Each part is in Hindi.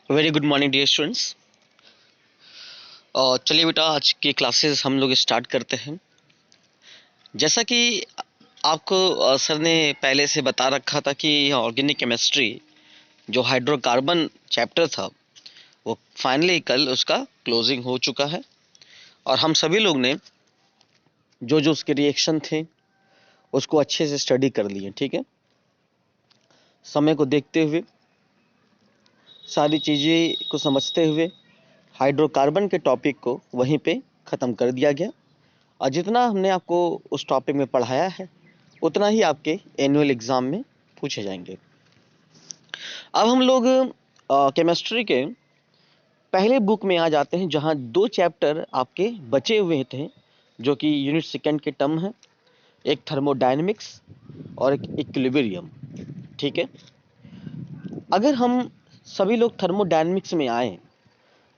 Very good morning dear students. और चलिए बेटा, आज की क्लासेस हम लोग स्टार्ट करते हैं। जैसा कि आपको सर ने पहले से बता रखा था कि ऑर्गेनिक केमिस्ट्री जो हाइड्रोकार्बन चैप्टर था वो फाइनली कल उसका क्लोजिंग हो चुका है। और हम सभी लोग ने जो जो उसके रिएक्शन थे उसको अच्छे से स्टडी कर लिए। ठीक है, समय को देखते हुए, सारी चीज़ें को समझते हुए हाइड्रोकार्बन के टॉपिक को वहीं पे ख़त्म कर दिया गया। और जितना हमने आपको उस टॉपिक में पढ़ाया है उतना ही आपके एनुअल एग्ज़ाम में पूछे जाएंगे। अब हम लोग केमिस्ट्री के पहले बुक में आ जाते हैं, जहां दो चैप्टर आपके बचे हुए थे जो कि यूनिट सेकेंड के टर्म है। एक थर्मोडायनेमिक्स और एक इक्विलिब्रियम। ठीक है, अगर हम सभी लोग थर्मोडायनेमिक्स में आए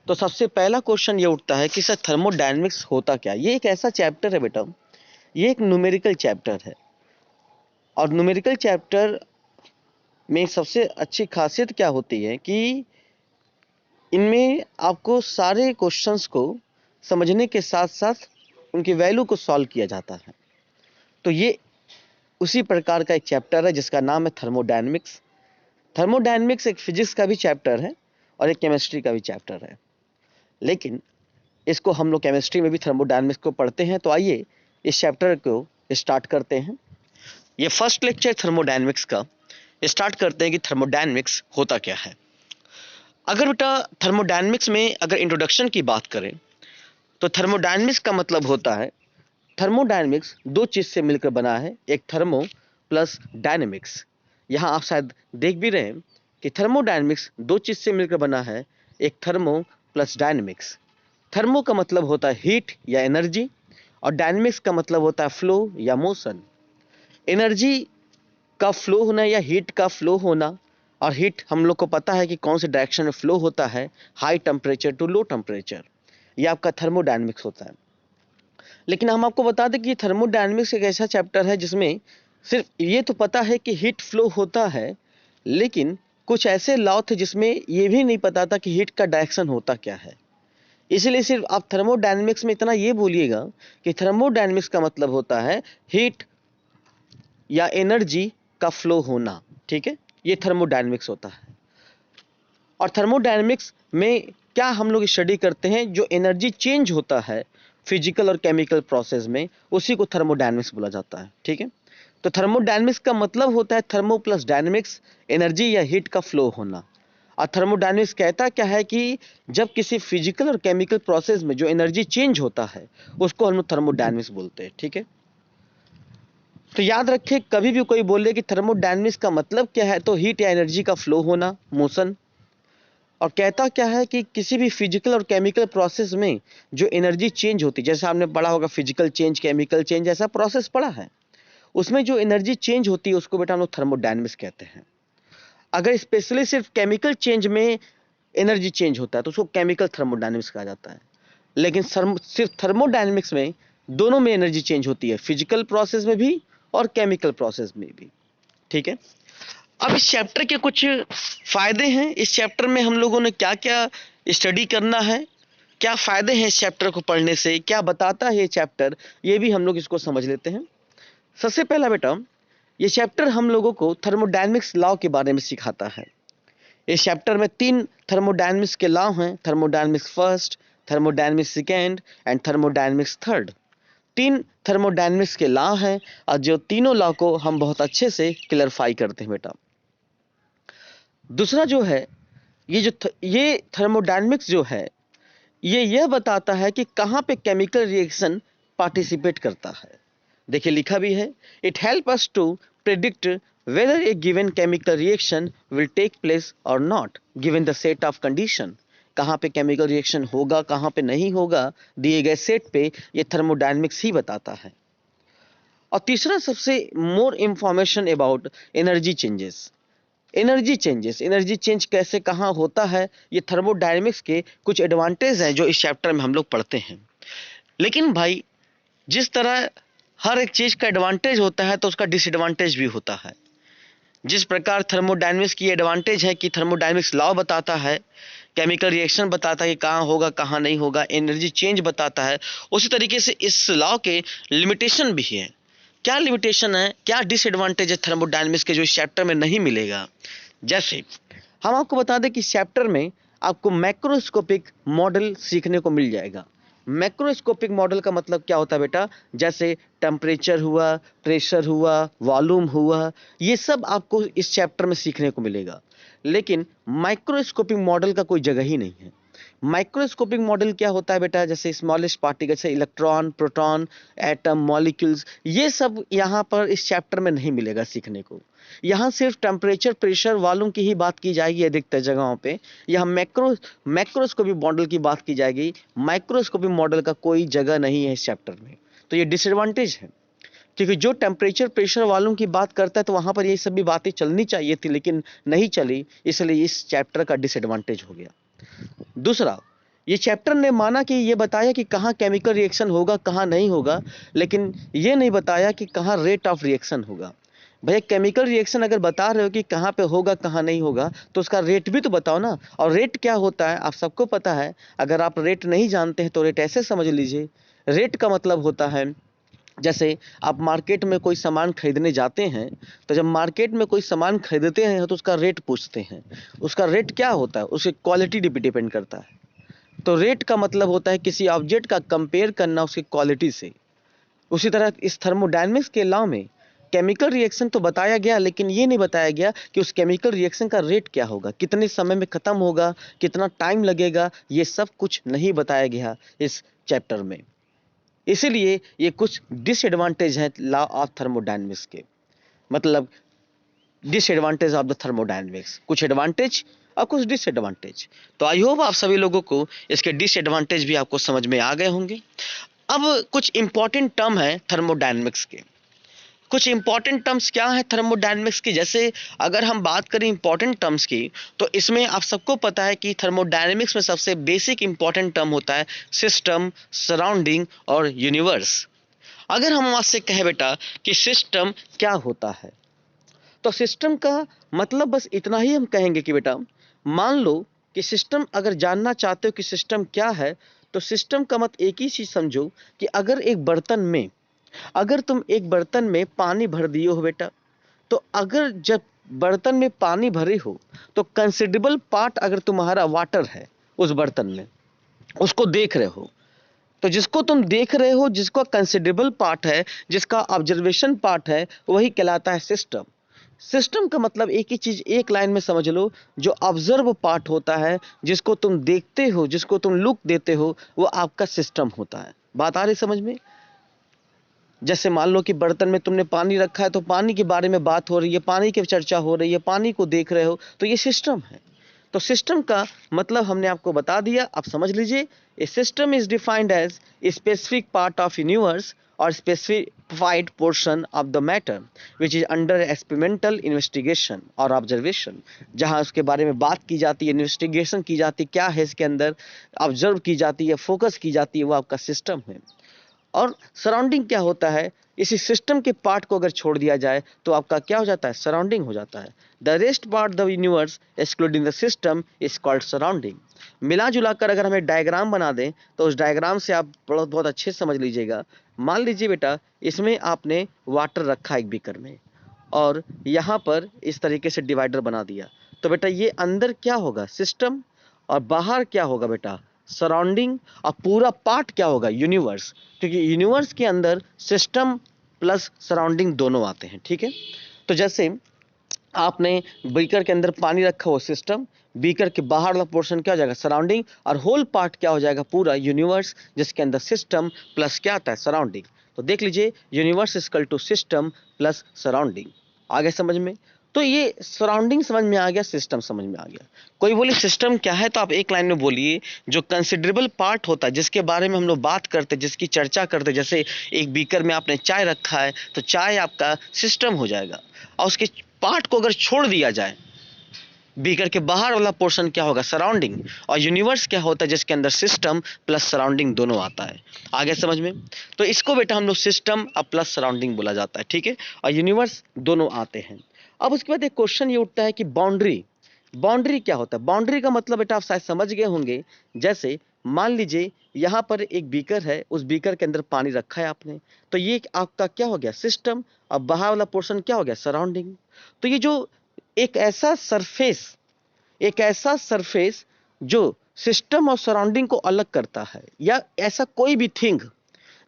तो सबसे पहला क्वेश्चन ये उठता है कि सर थर्मोडायनेमिक्स होता क्या। ये एक ऐसा चैप्टर है बेटा, ये एक न्यूमेरिकल चैप्टर है। और न्यूमेरिकल चैप्टर में सबसे अच्छी खासियत क्या होती है कि इनमें आपको सारे क्वेश्चंस को समझने के साथ साथ उनकी वैल्यू को सॉल्व किया जाता है। तो ये उसी प्रकार का एक चैप्टर है जिसका नाम है थर्मोडायनेमिक्स। थर्मोडायनेमिक्स एक फिजिक्स का भी चैप्टर है और एक केमिस्ट्री का भी चैप्टर है, लेकिन इसको हम लोग केमिस्ट्री में भी थर्मोडायनेमिक्स को पढ़ते हैं। तो आइए इस चैप्टर को स्टार्ट करते हैं। ये फर्स्ट लेक्चर थर्मोडायनेमिक्स का स्टार्ट करते हैं कि थर्मोडायनेमिक्स होता क्या है। अगर बेटा थर्मोडायनेमिक्स में अगर इंट्रोडक्शन की बात करें तो थर्मोडायनेमिक्स का मतलब होता है, थर्मोडायनेमिक्स दो चीज से मिलकर बना है, एक थर्मो प्लस डायनेमिक्स। यहाँ आप शायद देख भी रहे हैं कि थर्मोडायनेमिक्स दो चीज से मिलकर बना है, एक थर्मो प्लस डायनेमिक्स। थर्मो का मतलब होता है हीट या एनर्जी, और डायनेमिक्स का मतलब होता है फ्लो या मोशन। एनर्जी का फ्लो होना या हीट का फ्लो होना, और हीट हम लोग को पता है कि कौन से डायरेक्शन में फ्लो होता है, high temperature to low temperature. ये आपका थर्मोडायनेमिक्स होता है। लेकिन हम आपको बता दें कि थर्मोडायनेमिक्स एक ऐसा चैप्टर है जिसमें सिर्फ ये तो पता है कि हीट फ्लो होता है, लेकिन कुछ ऐसे लॉ थे जिसमें ये भी नहीं पता था कि हीट का डायरेक्शन होता क्या है। इसलिए सिर्फ आप थर्मोडायनेमिक्स में इतना ये बोलिएगा कि थर्मोडायनेमिक्स का मतलब होता है हीट या एनर्जी का फ्लो होना। ठीक है, ये थर्मोडायनेमिक्स होता है। और थर्मोडायनेमिक्स में क्या हम लोग स्टडी करते हैं, जो एनर्जी चेंज होता है फिजिकल और केमिकल प्रोसेस में, उसी को थर्मोडायनेमिक्स बोला जाता है। ठीक है, तो थर्मोडायनेमिक्स का मतलब होता है थर्मो प्लस डायनेमिक्स, एनर्जी या हीट का फ्लो होना। और थर्मोडायनेमिक्स कहता क्या है कि जब किसी फिजिकल और केमिकल प्रोसेस में जो एनर्जी चेंज होता है उसको हम लोग थर्मोडायनेमिक्स बोलते हैं। ठीक है, तो याद रखें, कभी भी कोई बोले कि थर्मोडायनेमिक्स का मतलब क्या है, तो हीट या एनर्जी का फ्लो होना, मोशन। और कहता क्या है कि किसी भी फिजिकल और केमिकल प्रोसेस में जो एनर्जी चेंज होती है, जैसे आपने पढ़ा होगा फिजिकल चेंज, केमिकल चेंज, ऐसा प्रोसेस पढ़ा है, उसमें जो एनर्जी चेंज होती है उसको बेटा हम लोग थर्मोडायनेमिक्स कहते हैं। अगर स्पेशली सिर्फ केमिकल चेंज में एनर्जी चेंज होता है तो उसको केमिकल थर्मोडायनेमिक्स कहा जाता है। लेकिन सिर्फ थर्मोडायनेमिक्स में दोनों में एनर्जी चेंज होती है, फिजिकल प्रोसेस में भी और केमिकल प्रोसेस में भी। ठीक है, अब इस चैप्टर के कुछ फायदे हैं। इस चैप्टर में हम लोगों ने क्या क्या स्टडी करना है, क्या फायदे हैं इस चैप्टर को पढ़ने से, क्या बताता है ये चैप्टर, ये भी हम लोग इसको समझ लेते हैं। सबसे पहला बेटा, ये चैप्टर हम लोगों को थर्मोडायनेमिक्स लॉ के बारे में सिखाता है। इस चैप्टर में तीन थर्मोडायनेमिक्स के लॉ हैं, thermodynamics first, thermodynamics second and thermodynamics third. तीन थर्मोडायनेमिक्स के लॉ हैं और जो तीनों लॉ को हम बहुत अच्छे से क्लियरफाई करते हैं बेटा। दूसरा जो है, ये थर्मोडायनेमिक्स जो है ये यह बताता है कि कहाँ पे केमिकल रिएक्शन पार्टिसिपेट करता है। देखिए लिखा भी है, it help us to predict whether a given chemical reaction will take place or not given the set of condition। कहाँ पे केमिकल रिएक्शन होगा, कहाँ पे नहीं होगा, दिए गए सेट पे, ये थर्मोडायनेमिक्स ही बताता है। और तीसरा सबसे more information about energy changes. Energy change कैसे कहाँ होता है, ये थर्मोडायनेमिक्स के कुछ एडवांटेज हैं जो इस चैप्टर में हम लोग पढ़ते हैं। लेकिन भाई, जिस तरह हर एक चीज का एडवांटेज होता है तो उसका डिसएडवांटेज भी होता है। जिस प्रकार थर्मोडायनेमिक्स की एडवांटेज है कि थर्मोडायनेमिक्स लॉ बताता है केमिकल रिएक्शन बताता है कि कहाँ होगा कहाँ नहीं होगा, एनर्जी चेंज बताता है। उसी तरीके से इस लॉ के लिमिटेशन भी है। क्या लिमिटेशन है, क्या डिसएडवांटेज है थर्मोडायनेमिक्स के, जो इस चैप्टर में नहीं मिलेगा? जैसे हम आपको बता दें कि इस चैप्टर में आपको मैक्रोस्कोपिक मॉडल सीखने को मिल जाएगा। मैक्रोस्कोपिक मॉडल का मतलब क्या होता है बेटा? जैसे टेम्परेचर हुआ, प्रेशर हुआ, वॉल्यूम हुआ, ये सब आपको इस चैप्टर में सीखने को मिलेगा। लेकिन माइक्रोस्कोपिक मॉडल का कोई जगह ही नहीं है। माइक्रोस्कोपिक मॉडल क्या होता है बेटा? जैसे स्मॉलेस्ट पार्टिकल, जैसे इलेक्ट्रॉन, प्रोटॉन, एटम, मॉलिक्यूल्स, ये सब यहाँ पर इस चैप्टर में नहीं मिलेगा सीखने को। यहाँ सिर्फ टेम्परेचर, प्रेशर, वॉल्यूम की ही बात की जाएगी अधिकतर जगहों पे। यहाँ मैक्रोस्कोपिक मॉडल की बात की जाएगी। माइक्रोस्कोपिक मॉडल का कोई जगह नहीं है इस चैप्टर में। तो ये डिसएडवांटेज है, क्योंकि जो टेम्परेचर, प्रेशर, वॉल्यूम की बात करता है तो वहाँ पर ये सभी बातें चलनी चाहिए थी, लेकिन नहीं चली, इसलिए इस चैप्टर का डिसएडवांटेज हो गया। दूसरा, ये चैप्टर ने माना कि ये बताया कि कहाँ केमिकल रिएक्शन होगा, कहाँ नहीं होगा, लेकिन ये नहीं बताया कि कहाँ रेट ऑफ रिएक्शन होगा। भैया केमिकल रिएक्शन अगर बता रहे हो कि कहाँ पे होगा कहाँ नहीं होगा, तो उसका रेट भी तो बताओ ना। और रेट क्या होता है आप सबको पता है। अगर आप रेट नहीं जानते हैं तो रेट ऐसे समझ लीजिए, रेट का मतलब होता है, जैसे आप मार्केट में कोई सामान खरीदने जाते हैं, तो जब मार्केट में कोई सामान खरीदते हैं तो उसका रेट पूछते हैं। उसका रेट क्या होता है? उसकी क्वालिटी डिपेंड करता है। तो रेट का मतलब होता है किसी ऑब्जेक्ट का कंपेयर करना उसकी क्वालिटी से। उसी तरह इस थर्मोडायनेमिक्स के लॉ में केमिकल रिएक्शन तो बताया गया, लेकिन ये नहीं बताया गया कि उस केमिकल रिएक्शन का रेट क्या होगा, कितने समय में खत्म होगा, कितना टाइम लगेगा, ये सब कुछ नहीं बताया गया इस चैप्टर में। इसीलिए ये कुछ डिसएडवांटेज हैं लॉ ऑफ थर्मोडायनेमिक्स के। मतलब डिसएडवांटेज ऑफ द थर्मोडायनेमिक्स, कुछ एडवांटेज और कुछ डिसएडवांटेज। तो आई होप आप सभी लोगों को इसके डिसएडवांटेज भी आपको समझ में आ गए होंगे। अब कुछ इंपॉर्टेंट टर्म है थर्मोडायनेमिक्स के। कुछ इंपॉर्टेंट टर्म्स क्या है थर्मोडायनेमिक्स की? जैसे अगर हम बात करें इंपॉर्टेंट टर्म्स की, तो इसमें आप सबको पता है कि थर्मोडायनेमिक्स में सबसे बेसिक इंपॉर्टेंट टर्म होता है सिस्टम, सराउंडिंग और यूनिवर्स। अगर हम आपसे कहें बेटा कि सिस्टम क्या होता है, तो सिस्टम का मतलब बस इतना ही हम कहेंगे कि बेटा मान लो कि सिस्टम, अगर जानना चाहते हो कि सिस्टम क्या है, तो सिस्टम का मत एक ही चीज समझो कि अगर तुम एक बर्तन में पानी भर दिए हो बेटा, तो अगर जब बर्तन में पानी भरे हो तो कंसिडरेबल पार्ट अगर तुम्हारा वाटर है उस बर्तन में, उसको देख रहे हो, तो जिसको तुम देख रहे हो, जिसका कंसिडरेबल पार्ट है, जिसका ऑब्जर्वेशन पार्ट है, वही कहलाता है सिस्टम। सिस्टम का मतलब एक ही चीज एक लाइन में समझ लो, जो ऑब्जर्व पार्ट होता है, जिसको तुम देखते हो, जिसको तुम लुक देते हो, वो आपका सिस्टम होता है। बात आ रही समझ में? जैसे मान लो कि बर्तन में तुमने पानी रखा है, तो पानी के बारे में बात हो रही है, पानी की चर्चा हो रही है, पानी को देख रहे हो, तो ये सिस्टम है। तो सिस्टम का मतलब हमने आपको बता दिया, आप समझ लीजिए। A system is defined as specific part of universe और specified portion of the matter which is under experimental investigation और ऑब्जर्वेशन। जहाँ उसके बारे में बात की जाती है, इन्वेस्टिगेशन की जाती है, क्या है इसके अंदर, ऑब्जर्व की जाती है, फोकस की जाती है, वो आपका सिस्टम है। और सराउंडिंग क्या होता है? इसी सिस्टम के पार्ट को अगर छोड़ दिया जाए तो आपका क्या हो जाता है? सराउंडिंग हो जाता है। The rest part the universe excluding the system is called surrounding. मिला जुला कर अगर हमें डायग्राम बना दें, तो उस डायग्राम से आप बहुत बहुत अच्छे से समझ लीजिएगा। मान लीजिए बेटा इसमें आपने वाटर रखा एक बीकर में, और यहाँ पर इस तरीके से डिवाइडर बना दिया, तो बेटा ये अंदर क्या होगा? सिस्टम, और बाहर क्या होगा बेटा? सराउंडिंग। और पूरा पार्ट क्या होगा? यूनिवर्स। क्योंकि यूनिवर्स के अंदर सिस्टम प्लस सराउंडिंग दोनों आते हैं, ठीक है। तो जैसे आपने बीकर के अंदर पानी रखा हो, सिस्टम, बीकर के बाहर वाला पोर्शन क्या हो जाएगा? सराउंडिंग, और होल पार्ट क्या हो जाएगा? पूरा यूनिवर्स, जिसके अंदर सिस्टम प्लस क्या आता है? सराउंडिंग। तो देख लीजिए, universe equal to system plus surrounding. आगे समझ में? तो ये सराउंडिंग समझ में आ गया, सिस्टम समझ में आ गया। कोई बोले सिस्टम क्या है, तो आप एक लाइन में बोलिए। जो कंसिडरेबल पार्ट होता है, जिसके बारे में हम लोग बात करते, जिसकी चर्चा करते, जैसे एक बीकर में आपने चाय रखा है, तो चाय आपका सिस्टम हो जाएगा। और उसके पार्ट को अगर छोड़ दिया जाए, बीकर के बाहर वाला पोर्शन क्या होगा? सराउंडिंग। और यूनिवर्स क्या होता है? जिसके अंदर सिस्टम प्लस सराउंडिंग दोनों आता है। आगे समझ में? तो इसको बेटा हम लोग सिस्टम और प्लस सराउंडिंग बोला जाता है, ठीक है। और यूनिवर्स दोनों आते हैं। अब उसके बाद एक क्वेश्चन ये उठता है कि बाउंड्री, बाउंड्री क्या होता है? बाउंड्री का मतलब बेटा आप शायद समझ गए होंगे। जैसे मान लीजिए यहाँ पर एक बीकर है, उस बीकर के अंदर पानी रखा है आपने, तो ये आपका क्या हो गया? सिस्टम। अब बाहर वाला पोर्शन क्या हो गया? सराउंडिंग। तो ये जो एक ऐसा सरफेस, एक ऐसा सरफेस जो सिस्टम और सराउंडिंग को अलग करता है, या ऐसा कोई भी थिंग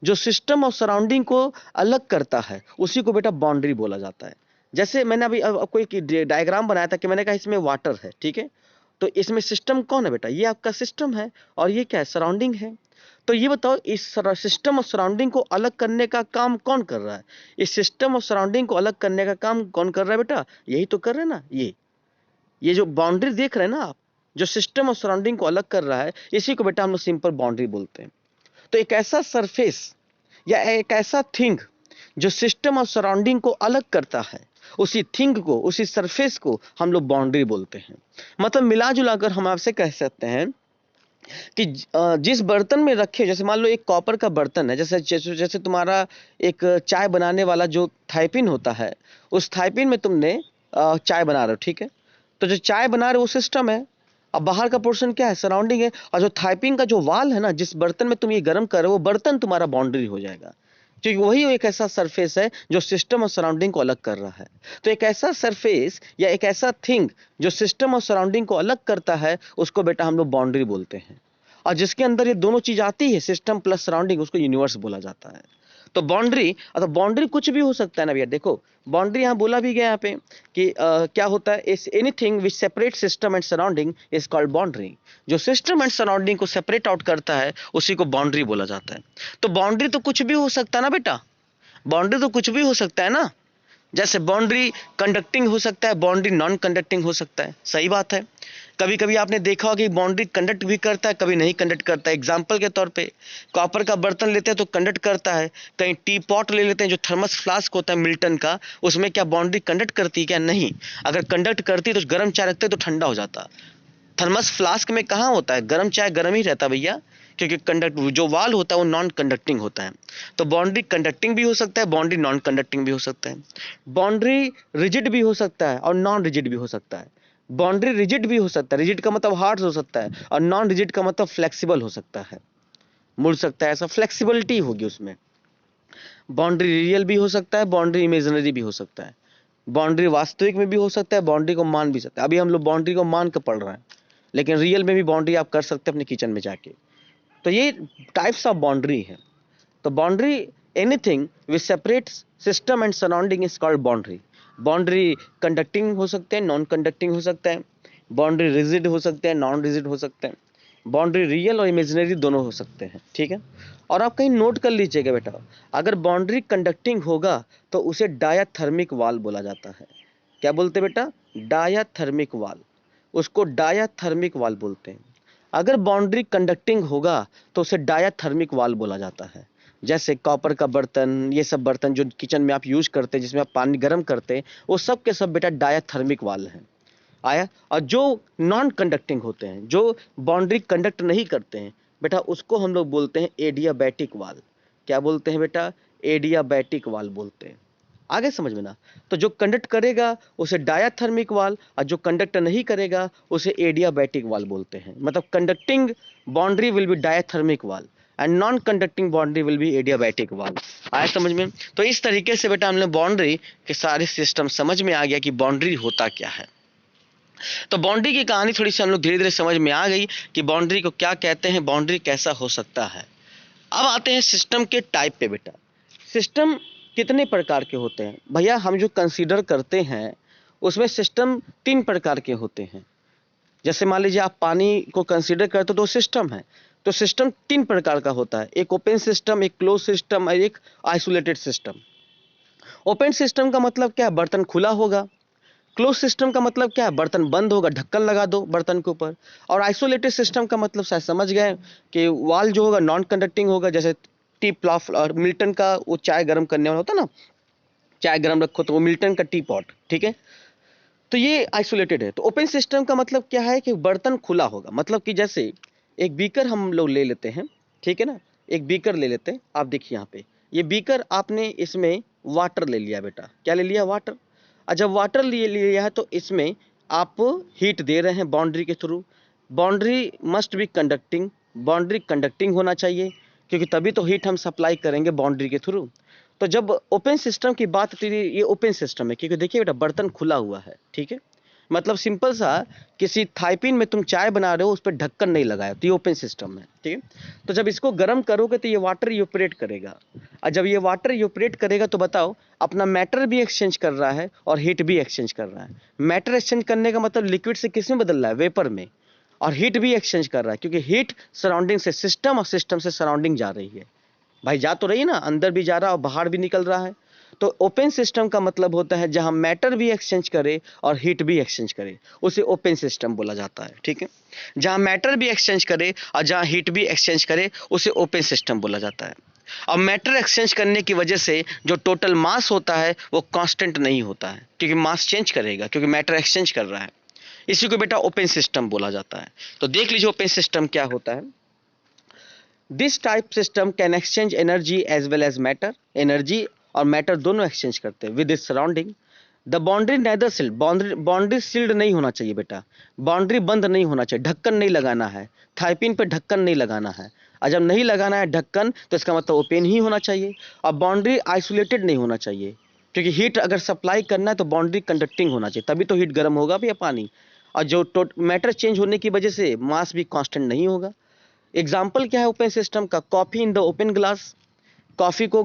जो सिस्टम और सराउंडिंग को अलग करता है, उसी को बेटा बाउंड्री बोला जाता है। जैसे मैंने अभी आपको एक डायग्राम बनाया था कि मैंने कहा इसमें वाटर है, ठीक है, तो इसमें सिस्टम कौन है बेटा? ये आपका सिस्टम है, और ये क्या है? सराउंडिंग है। तो ये बताओ, इस सिस्टम और सराउंडिंग को अलग करने का काम कौन कर रहा है? इस सिस्टम और सराउंडिंग को अलग करने का काम कौन कर रहा है बेटा? यही तो कर रहे हैं ना। ये जो बाउंड्री देख रहे हैं ना आप, जो सिस्टम और सराउंडिंग को अलग कर रहा है, इसी को बेटा हम लोग सिंपल बाउंड्री बोलते हैं। तो एक ऐसा सरफेस या एक ऐसा थिंग जो सिस्टम और सराउंडिंग को अलग करता है, उसी थिंग को, उसी सरफेस को हम लोग बाउंड्री बोलते हैं। मतलब मिला जुला कर हम आपसे कह सकते हैं कि जिस बर्तन में रखे, जैसे मान लो एक कॉपर का बर्तन है, जैसे जैसे जैसे तुम्हारा एक चाय बनाने वाला जो थाइपिन होता है, उस थाइपिन में तुमने चाय बना रहे हो, ठीक है, तो जो चाय बना रहे हो वो सिस्टम है, अब बाहर का पोर्शन क्या है? सराउंडिंग है। और जो थाइपिंग का जो वाल है ना, जिस बर्तन में तुम ये गर्म कर रहे हो, वो बर्तन तुम्हारा बाउंड्री हो जाएगा, क्योंकि वही एक ऐसा सरफेस है जो सिस्टम और सराउंडिंग को अलग कर रहा है। तो एक ऐसा सरफेस या एक ऐसा थिंग जो सिस्टम और सराउंडिंग को अलग करता है, उसको बेटा हम लोग बाउंड्री बोलते हैं। और जिसके अंदर ये दोनों चीज आती है, सिस्टम प्लस सराउंडिंग, उसको यूनिवर्स बोला जाता है। तो बाउंड्री, तो बाउंड्री कुछ भी हो सकता है ना भैया। देखो बाउंड्री यहाँ बोला भी गया यहाँ पे कि क्या होता है? इस anything which separate system and surrounding is called boundary. जो सिस्टम एंड सराउंडिंग को सेपरेट आउट करता है, उसी को बाउंड्री बोला जाता है। तो बाउंड्री तो कुछ भी हो सकता है ना बेटा, बाउंड्री तो कुछ भी हो सकता है ना। जैसे बाउंड्री कंडक्टिंग हो सकता है, बाउंड्री नॉन कंडक्टिंग हो सकता है, सही बात है। कभी कभी आपने देखा होगा कि बाउंड्री कंडक्ट भी करता है, कभी नहीं कंडक्ट करता है। एग्जाम्पल के तौर पे कॉपर का बर्तन लेते हैं तो कंडक्ट करता है, कहीं टी पॉट ले लेते हैं जो थर्मस फ्लास्क होता है मिल्टन का, उसमें क्या बाउंड्री कंडक्ट करती है क्या? नहीं। अगर कंडक्ट करती तो गर्म चाय रखते तो ठंडा हो जाता। थर्मस फ्लास्क में कहाँ होता है? गर्म चाय गर्म ही रहता भैया, क्योंकि कंडक्ट जो वाल होता है वो नॉन कंडक्टिंग होता है। तो बाउंड्री कंडक्टिंग भी हो सकता है, बाउंड्री नॉन कंडक्टिंग भी हो सकता है। बाउंड्री रिजिड भी हो सकता है और नॉन रिजिड भी हो सकता है। बाउंड्री रिजिड भी हो सकता है, रिजिड का मतलब हार्ड हो सकता है, और नॉन रिजिड का मतलब फ्लेक्सिबल हो सकता है, मुड़ सकता है, ऐसा फ्लेक्सिबिलिटी होगी उसमें। बाउंड्री रियल भी हो सकता है, बाउंड्री इमेजिनरी भी हो सकता है। बाउंड्री वास्तविक में भी हो सकता है, बाउंड्री को मान भी सकता है। अभी हम लोग बाउंड्री को मान कर पढ़ रहे हैं, लेकिन रियल में भी बाउंड्री आप कर सकते हैं अपने किचन में जाके। तो ये टाइप्स ऑफ बाउंड्री है। तो boundary anything which separates system and surrounding is called boundary. Boundary conducting हो सकते हैं, नॉन कंडक्टिंग हो सकता है, बाउंड्री रिजिड हो सकते हैं, नॉन रिजिड हो सकते हैं, बाउंड्री रियल और इमेजिनरी दोनों हो सकते हैं, ठीक है। और आप कहीं नोट कर लीजिएगा बेटा, अगर बाउंड्री कंडक्टिंग होगा तो उसे डायाथर्मिक वाल बोला जाता है। क्या बोलते हैं बेटा? डायाथर्मिक वाल, उसको डायाथर्मिक वाल बोलते हैं। अगर बाउंड्री कंडक्टिंग होगा तो उसे डायाथर्मिक वाल बोला जाता है। जैसे कॉपर का बर्तन, ये सब बर्तन जो किचन में आप यूज करते हैं, जिसमें आप पानी गर्म करते हैं, वो सब के सब बेटा डायाथर्मिक वाल हैं। आया। और जो नॉन कंडक्टिंग होते हैं, जो बाउंड्री कंडक्ट नहीं करते हैं बेटा, उसको हम लोग बोलते हैं एडियाबैटिक वाल। क्या बोलते हैं बेटा? एडियाबैटिक वाल बोलते हैं। आगे समझ में ना? तो जो कंडक्ट करेगा उसे डायाथर्मिक वाल, और जो कंडक्ट नहीं करेगा उसे एडियाबैटिक वाल बोलते हैं। मतलब conducting boundary will be diathermic वाल and non conducting boundary will be adiabatic वाल। आया समझ में? तो इस तरीके से बेटा हमने बाउंड्री के सारे सिस्टम समझ में आ गया कि बाउंड्री होता क्या है। तो बाउंड्री की कहानी थोड़ी सी हम लोग धीरे धीरे समझ में आ गई कि बाउंड्री को क्या कहते हैं, बाउंड्री कैसा हो सकता है। अब आते हैं सिस्टम के टाइप पे बेटा। सिस्टम कितने प्रकार के होते हैं भैया? हम जो कंसीडर करते हैं उसमें सिस्टम 3 प्रकार के होते हैं। जैसे मान लीजिए आप पानी को कंसीडर करते हो तो सिस्टम है। तो सिस्टम 3 प्रकार का होता है, एक ओपन सिस्टम, एक क्लोज सिस्टम और एक आइसोलेटेड सिस्टम। ओपन सिस्टम का मतलब क्या है? बर्तन खुला होगा। क्लोज सिस्टम का मतलब क्या है? बर्तन बंद होगा, ढक्कन लगा दो बर्तन के ऊपर। और आइसोलेटेड सिस्टम का मतलब शायद समझ गए कि वाल जो होगा नॉन कंडक्टिंग होगा। जैसे टी प्लॉफ और मिल्टन का वो चाय गर्म करने वाला होता है ना, चाय गर्म रखो तो वो मिल्टन का टी पॉट, ठीक है। तो ये आइसोलेटेड है। तो ओपन सिस्टम का मतलब क्या है? कि बर्तन खुला होगा। मतलब कि जैसे एक बीकर हम लोग ले लेते हैं, ठीक है ना, एक बीकर ले लेते हैं। आप देखिए यहाँ पे ये बीकर, आपने इसमें वाटर ले लिया बेटा। क्या ले लिया? वाटर। और जब वाटर लिए लिया है तो इसमें आप हीट दे रहे हैं बाउंड्री के through, boundary must be conducting, boundary conducting होना चाहिए, क्योंकि तभी तो हीट हम सप्लाई करेंगे बाउंड्री के थ्रू। तो जब ओपन सिस्टम की बात आती है, ये ओपन सिस्टम है, क्योंकि देखिए बेटा बर्तन खुला हुआ है, ठीक है, मतलब सिंपल सा, किसी थाईपीन में तुम चाय बना रहे हो, उस पर ढक्कन नहीं लगाया, तो ये ओपन सिस्टम है, ठीक है। तो जब इसको गर्म करोगे तो ये वाटर यूपरेट करेगा, और जब ये वाटर यूपरेट करेगा तो बताओ, अपना मैटर भी एक्सचेंज कर रहा है और हीट भी एक्सचेंज कर रहा है। मैटर एक्सचेंज करने का मतलब लिक्विड से किस में बदल रहा है, वेपर में, और हीट भी एक्सचेंज कर रहा है, क्योंकि हीट सराउंडिंग से सिस्टम और सिस्टम से सराउंडिंग जा रही है। भाई जा तो रही है ना, अंदर भी जा रहा है और बाहर भी निकल रहा है। तो ओपन सिस्टम का मतलब होता है जहां मैटर भी एक्सचेंज करे और हीट भी एक्सचेंज करे, उसे ओपन सिस्टम बोला जाता है, ठीक है। जहां मैटर भी एक्सचेंज करे और जहां हीट भी एक्सचेंज करे, उसे ओपन सिस्टम बोला जाता है। और मैटर एक्सचेंज करने की वजह से जो टोटल मास होता है वो कांस्टेंट नहीं होता है, क्योंकि मास चेंज करेगा, क्योंकि मैटर एक्सचेंज कर रहा है। इसी को बेटा ओपन सिस्टम बोला जाता है। तो देख लीजिए ओपन सिस्टम क्या होता है। This type system can exchange energy as well as matter, energy और मैटर दोनों एक्सचेंज करते हैं with is surrounding. The boundary neither sealed, boundary sealed नहीं होना चाहिए बेटा, बाउंड्री बंद नहीं होना चाहिए, ढक्कन नहीं लगाना है, थाईपीन पे ढक्कन नहीं लगाना है। और जब नहीं लगाना है ढक्कन, तो इसका मतलब ओपन ही होना चाहिए। और बाउंड्री आइसोलेटेड नहीं होना चाहिए, क्योंकि हीट अगर सप्लाई करना है तो बाउंड्री कंडक्टिंग होना चाहिए, तभी तो हीट गर्म होगा भी या पानी। और जो मैटर चेंज होने की वजह से मास भी कांस्टेंट नहीं होगा। एग्जाम्पल क्या है ओपन सिस्टम का, coffee in the open glass, coffee को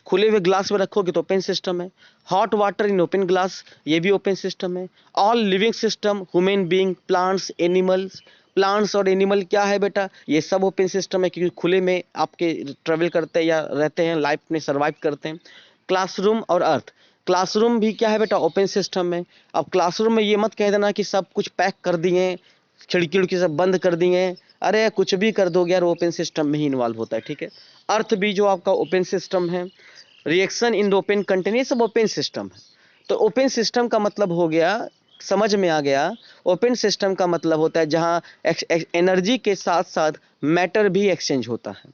खुले हुए ग्लास में रखोगे तो ओपन सिस्टम है। Hot water in open glass, ये भी ओपन सिस्टम है। All living system, human being, plants, animals, plants और एनिमल क्या है बेटा, ये सब ओपन सिस्टम है, क्योंकि खुले में आपके ट्रेवल करते हैं या रहते हैं, लाइफ में सर्वाइव करते हैं। क्लासरूम और अर्थ, क्लासरूम भी क्या है बेटा, ओपन सिस्टम में। अब क्लासरूम में ये मत कह देना कि सब कुछ पैक कर दिए, खिड़की उड़की सब बंद कर दिए, अरे कुछ भी कर दोगे यार, ओपन सिस्टम में ही इन्वॉल्व होता है, ठीक है। अर्थ भी जो आपका ओपन सिस्टम है। Reaction in the open container, ये सब ओपन सिस्टम है। तो ओपन सिस्टम का मतलब हो गया, समझ में आ गया, ओपन सिस्टम का मतलब होता है जहां एनर्जी के साथ साथ मैटर भी एक्सचेंज होता है।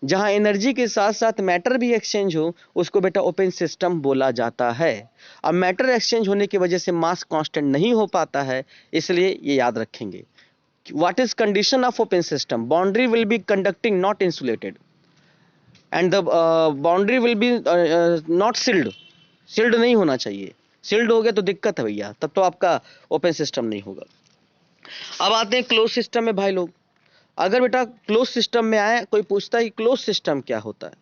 जहां एनर्जी के साथ साथ मैटर भी एक्सचेंज हो, उसको बेटा ओपन सिस्टम बोला जाता है। अब मैटर एक्सचेंज होने की वजह से मास कांस्टेंट नहीं हो पाता है, इसलिए ये याद रखेंगे। What is condition of open system? Boundary will be conducting, not insulated, and the boundary will be not sealed. Sealed नहीं होना चाहिए, sealed हो गया तो दिक्कत है भैया, तब तो आपका ओपन सिस्टम नहीं होगा। अब आते हैं क्लोज सिस्टम में भाई लोग। अगर बेटा क्लोज सिस्टम में आए, कोई पूछता है कि क्लोज सिस्टम क्या होता है,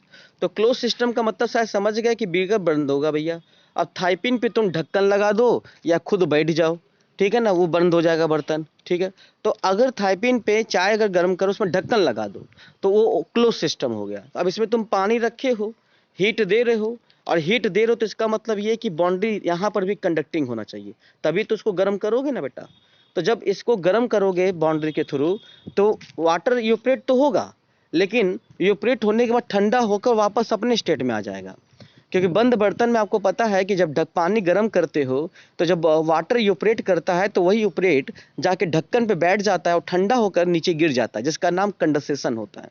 तो क्लोज सिस्टम का मतलब शायद समझ गए कि बीकर बंद होगा भैया। अब थाईपीन पे तुम ढक्कन लगा दो या खुद बैठ जाओ, ठीक है ना, वो बंद हो जाएगा बर्तन, ठीक है। तो अगर थाईपीन पे चाय अगर गर्म करो, उसमें ढक्कन लगा दो, तो वो क्लोज सिस्टम हो गया। अब इसमें तुम पानी रखे हो, हीट दे रहे हो, और हीट दे रहे हो तो इसका मतलब ये कि बाउंड्री यहाँ पर भी कंडक्टिंग होना चाहिए, तभी तो उसको गर्म करोगे ना बेटा। तो जब इसको गर्म करोगे बाउंड्री के थ्रू, तो वाटर यूपरेट तो होगा, लेकिन यूपरेट होने के बाद ठंडा होकर वापस अपने स्टेट में आ जाएगा। क्योंकि बंद बर्तन में आपको पता है कि जब पानी गर्म करते हो, तो जब वाटर यूपरेट करता है तो वही यूपरेट जाके ढक्कन पे बैठ जाता है और ठंडा होकर नीचे गिर जाता है, जिसका नाम कंडेंसेशन होता है।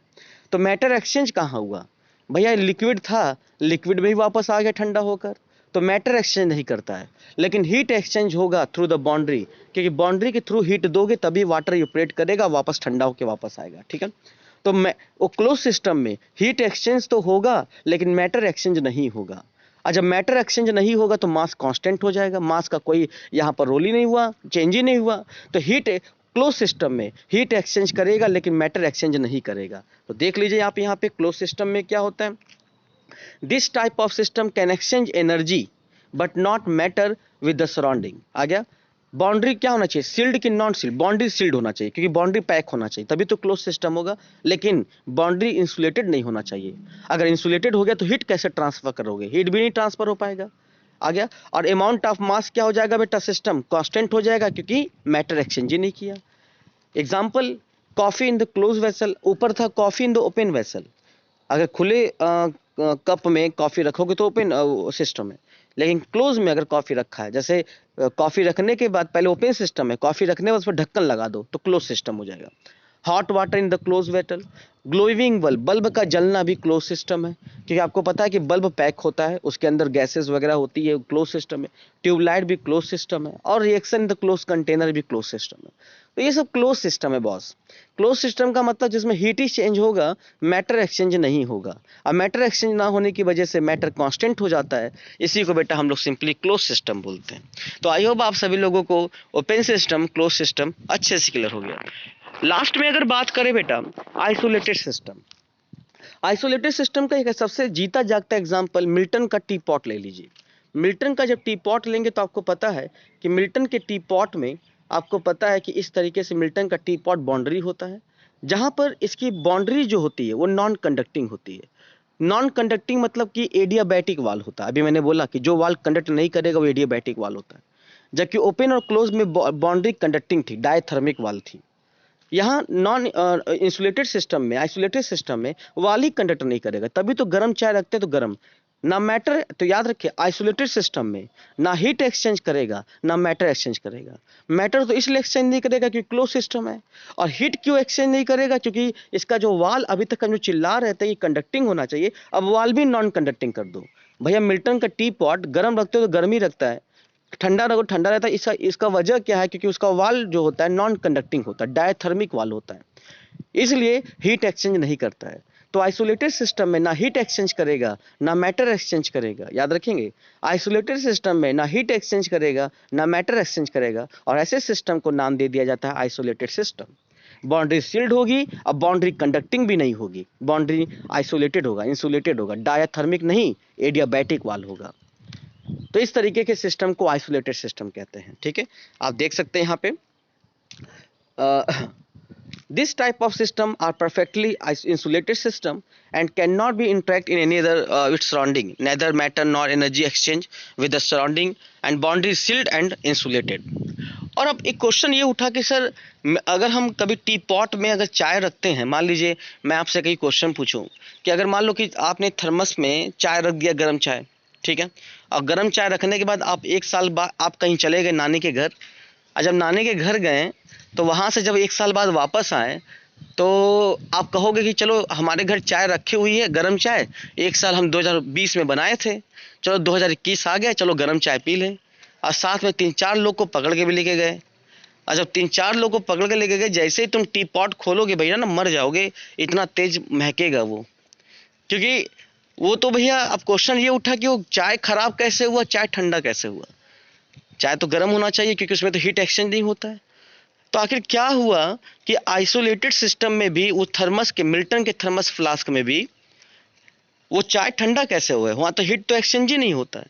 तो मैटर एक्सचेंज कहाँ हुआ भैया, लिक्विड था, लिक्विड में ही वापस आ गया ठंडा होकर, तो मैटर एक्सचेंज नहीं करता है। लेकिन हीट एक्सचेंज होगा थ्रू द बाउंड्री, क्योंकि बाउंड्री के थ्रू हीट दोगे तभी वाटर यूपरेट करेगा, वापस ठंडा होकर वापस आएगा, ठीक है। तो मैं वो क्लोज सिस्टम में हीट एक्सचेंज तो होगा, लेकिन मैटर एक्सचेंज नहीं होगा। और जब मैटर एक्सचेंज नहीं होगा तो मास कांस्टेंट हो जाएगा, मास का कोई यहाँ पर रोल ही नहीं हुआ, चेंज ही नहीं हुआ। तो हीट क्लोज सिस्टम में हीट एक्सचेंज करेगा, लेकिन मैटर एक्सचेंज नहीं करेगा। तो देख लीजिए आप यहाँ पे क्लोज सिस्टम में क्या होता है। This type of system can exchange energy but not matter with the surrounding. आ गया। बाउंड्री क्या होना चाहिए, सील्ड की नॉन सील्ड, बाउंड्री सील्ड होना चाहिए, क्योंकि बाउंड्री पैक होना चाहिए, तभी तो क्लोज सिस्टम होगा। लेकिन बाउंड्री इंसुलेटेड नहीं होना चाहिए। अगर इंसुलेटेड हो गया तो हीट कैसे ट्रांसफर करोगे, हीट भी नहीं ट्रांसफर हो पाएगा। आ गया। और अमाउंट ऑफ मास क्या हो जाएगा बेटा, सिस्टम कांस्टेंट हो जाएगा, क्योंकि मैटर एक्सचेंज ही नहीं किया। Example, coffee in the close vessel, ऊपर था coffee in the open vessel. अगर खुले कप में कॉफी रखोगे तो ओपन सिस्टम है, लेकिन क्लोज में अगर कॉफी रखा है, जैसे कॉफी रखने के बाद पहले ओपन सिस्टम है, कॉफी रखने के बाद उस पर ढक्कन लगा दो तो क्लोज सिस्टम हो जाएगा। Hot water in the close Vettel, glowing bulb, bulb का जलना भी क्लोज सिस्टम है, क्योंकि आपको पता है कि बल्ब पैक होता है, उसके अंदर गैसेस वगैरह होती है, क्लोज सिस्टम है। ट्यूबलाइट भी क्लोज सिस्टम है, और reaction in the close container भी क्लोज सिस्टम है। तो ये सब क्लोज सिस्टम है बॉस। क्लोज सिस्टम का मतलब जिसमें हीट ही चेंज होगा, मैटर एक्सचेंज नहीं होगा। अब मैटर एक्सचेंज ना होने की वजह से मैटर कांस्टेंट हो जाता है, इसी को बेटा हम लोग सिंपली क्लोज सिस्टम बोलते हैं। तो आई होप आप सभी लोगों को ओपन सिस्टम, क्लोज सिस्टम अच्छे से क्लियर हो गया। लास्ट में अगर बात करें बेटा आइसोलेटेड सिस्टम, आइसोलेटेड सिस्टम का एक सबसे जीता जागता एग्जांपल मिल्टन का टी पॉट ले लीजिए। मिल्टन का जब टी पॉट लेंगे तो आपको पता है कि मिल्टन के टी पॉट में आपको पता है कि इस तरीके से मिल्टन का टी पॉट बाउंड्री होता है, जहां पर इसकी बाउंड्री जो होती है वो नॉन कंडक्टिंग होती है। नॉन कंडक्टिंग मतलब कि एडियाबैटिक वाल होता है। अभी मैंने बोला कि जो वाल कंडक्ट नहीं करेगा वो एडियाबैटिक वाल होता है, जबकि ओपन और क्लोज में बाउंड्री कंडक्टिंग थी, डायथर्मिक वाल थी। यहाँ नॉन इंसुलेटेड सिस्टम में, आइसोलेटेड सिस्टम में वाल ही कंडक्ट नहीं करेगा, तभी तो गर्म चाय रखते हैं तो गर्म ना मैटर। तो याद रखिए आइसोलेटेड सिस्टम में ना हीट एक्सचेंज करेगा ना मैटर एक्सचेंज करेगा। मैटर तो इसलिए एक्सचेंज नहीं करेगा क्योंकि क्लोज सिस्टम है, और हीट क्यों एक्सचेंज नहीं करेगा, क्योंकि इसका जो वाल अभी तक हम जो चिल्ला रहे थे कि कंडक्टिंग होना चाहिए, अब वाल भी नॉन कंडक्टिंग कर दो। भैया मिल्टन का टी पॉट गर्म रखते हो तो गर्म ही रखता है, ठंडा रखो ठंडा रहता है। इसका वजह क्या है, क्योंकि उसका वाल जो होता है नॉन कंडक्टिंग होता है, डायथर्मिक वाल होता है, इसलिए हीट एक्सचेंज नहीं करता है। तो आइसोलेटेड सिस्टम में ना हीट एक्सचेंज करेगा ना मैटर एक्सचेंज करेगा, याद रखेंगे। आइसोलेटेड सिस्टम में ना हीट एक्सचेंज करेगा ना मैटर एक्सचेंज करेगा, और ऐसे सिस्टम को नाम दे दिया जाता है आइसोलेटेड सिस्टम। बाउंड्री सील्ड होगी, अब बाउंड्री कंडक्टिंग भी नहीं होगी, बाउंड्री आइसोलेटेड होगा, इंसुलेटेड होगा, डायथर्मिक नहीं एडियाबैटिक वाल होगा। तो इस तरीके के सिस्टम को आइसोलेटेड सिस्टम कहते हैं। ठीक है, आप देख सकते हैं यहाँ पे this type of system are perfectly insulated system and cannot be interact in any other its surrounding, neither matter nor energy exchange with the surrounding, and boundary sealed and insulated। और अब एक क्वेश्चन ये उठा कि सर अगर हम कभी टी पॉट में अगर चाय रखते हैं, मान लीजिए मैं आपसे कई क्वेश्चन पूछूं कि अगर मान लो कि आपने थर्मस में चाय रख दिया, गर्म चाय, ठीक है, और गर्म चाय रखने के बाद आप एक साल बाद आप कहीं चले गए नानी के घर, और जब नानी के घर गए तो वहाँ से जब एक साल बाद वापस आए तो आप कहोगे कि चलो हमारे घर चाय रखी हुई है गर्म चाय, एक साल हम 2020 में बनाए थे, चलो 2021 आ गया, चलो गर्म चाय पी लें। और साथ में 3-4 लोग को पकड़ के भी लेके गए, और जब 3-4 लोग को पकड़ के लेके गए, जैसे ही तुम टी पॉट खोलोगे भैया ना मर जाओगे, इतना तेज महकेगा वो। क्योंकि वो तो भैया अब क्वेश्चन ये उठा कि वो चाय खराब कैसे हुआ, चाय ठंडा कैसे हुआ। चाय तो गर्म होना चाहिए क्योंकि उसमें तो हीट एक्सचेंज नहीं होता है। तो आखिर क्या हुआ कि आइसोलेटेड सिस्टम में भी वो थर्मस के, मिल्टन के थर्मस फ्लास्क में भी वो चाय ठंडा कैसे हुआ है, वहाँ तो हीट तो एक्सचेंज ही नहीं होता है।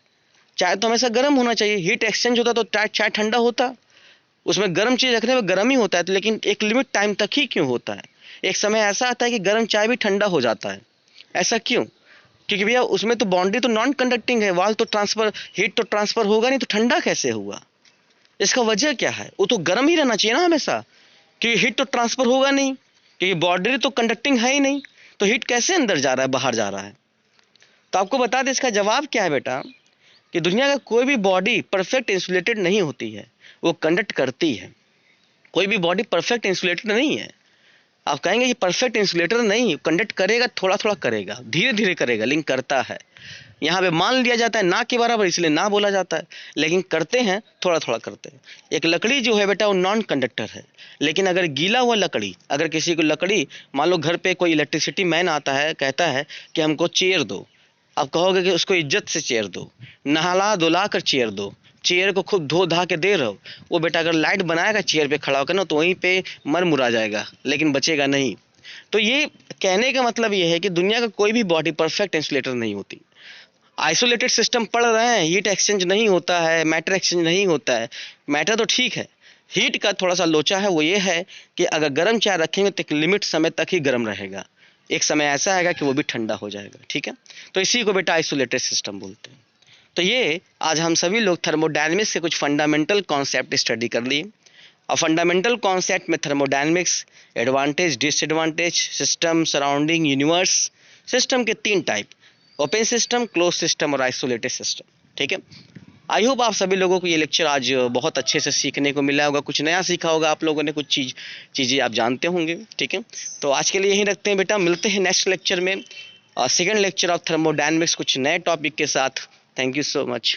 चाय तो हमेशा गर्म होना चाहिए, हीट एक्सचेंज होता तो चाय ठंडा होता, उसमें गर्म चीज़ रखने में गर्म ही होता है, तो लेकिन एक लिमिट टाइम तक ही क्यों होता है। एक समय ऐसा आता है कि गर्म चाय भी ठंडा हो जाता है, ऐसा क्यों? क्योंकि भैया उसमें तो बाउंड्री तो नॉन कंडक्टिंग है, वाल तो ट्रांसफर, हीट तो ट्रांसफर होगा नहीं, तो ठंडा कैसे हुआ? इसका वजह क्या है? वो तो गर्म ही रहना चाहिए ना हमेशा, क्योंकि हीट तो ट्रांसफर होगा नहीं, क्योंकि बाउंड्री तो कंडक्टिंग है ही नहीं, तो हीट कैसे अंदर जा रहा है बाहर जा रहा है? तो आपको बता दें इसका जवाब क्या है बेटा, कि दुनिया का कोई भी बॉडी परफेक्ट इंसुलेटेड नहीं होती है, वो कंडक्ट करती है। कोई भी बॉडी परफेक्ट इंसुलेटेड नहीं है। आप कहेंगे कि परफेक्ट इंसुलेटर नहीं, कंडक्ट करेगा, थोड़ा थोड़ा करेगा, धीरे धीरे करेगा, लेकिन करता है। यहाँ पे मान लिया जाता है ना के बराबर, इसलिए ना बोला जाता है, लेकिन करते हैं, थोड़ा थोड़ा करते हैं। एक लकड़ी जो है बेटा वो नॉन कंडक्टर है, लेकिन अगर गीला हुआ लकड़ी, अगर किसी को लकड़ी, मान लो घर पे कोई इलेक्ट्रिसिटी मैन आता है, कहता है कि हमको चेयर दो, आप कहोगे कि उसको इज्जत से चेयर दो, नहला धुला कर चेयर दो, चेयर को खूब धो धा के दे रहे हो, वो बेटा अगर लाइट बनाएगा चेयर पे खड़ा होकर ना, तो वहीं पे मर मुरा जाएगा, लेकिन बचेगा नहीं। तो ये कहने का मतलब ये है कि दुनिया का कोई भी बॉडी परफेक्ट इंसुलेटर नहीं होती। आइसोलेटेड सिस्टम पढ़ रहे हैं, हीट एक्सचेंज नहीं होता है, मैटर एक्सचेंज नहीं होता है। मैटर तो ठीक है, हीट का थोड़ा सा लोचा है, वो ये है कि अगर गर्म चाय रखेंगे तो एक लिमिट समय तक ही गर्म रहेगा, एक समय ऐसा आएगा कि वो भी ठंडा हो जाएगा। ठीक है, तो इसी को बेटा आइसोलेटेड सिस्टम बोलते हैं। तो ये आज हम सभी लोग थर्मोडायनेमिक्स के कुछ फंडामेंटल कॉन्सेप्ट स्टडी कर लिए। और फंडामेंटल कॉन्सेप्ट में thermodynamics, advantage disadvantage, system, surrounding, universe, system के 3 type, open system, close system और आइसोलेटेड सिस्टम। ठीक है, आई होप आप सभी लोगों को ये लेक्चर आज बहुत अच्छे से सीखने को मिला होगा, कुछ नया सीखा होगा आप लोगों ने, कुछ चीज़ें आप जानते होंगे। ठीक है, तो आज के लिए यहीं रखते हैं बेटा, मिलते हैं नेक्स्ट लेक्चर में, सेकेंड लेक्चर ऑफ थर्मोडायनेमिक्स कुछ नए टॉपिक के साथ। Thank you so much.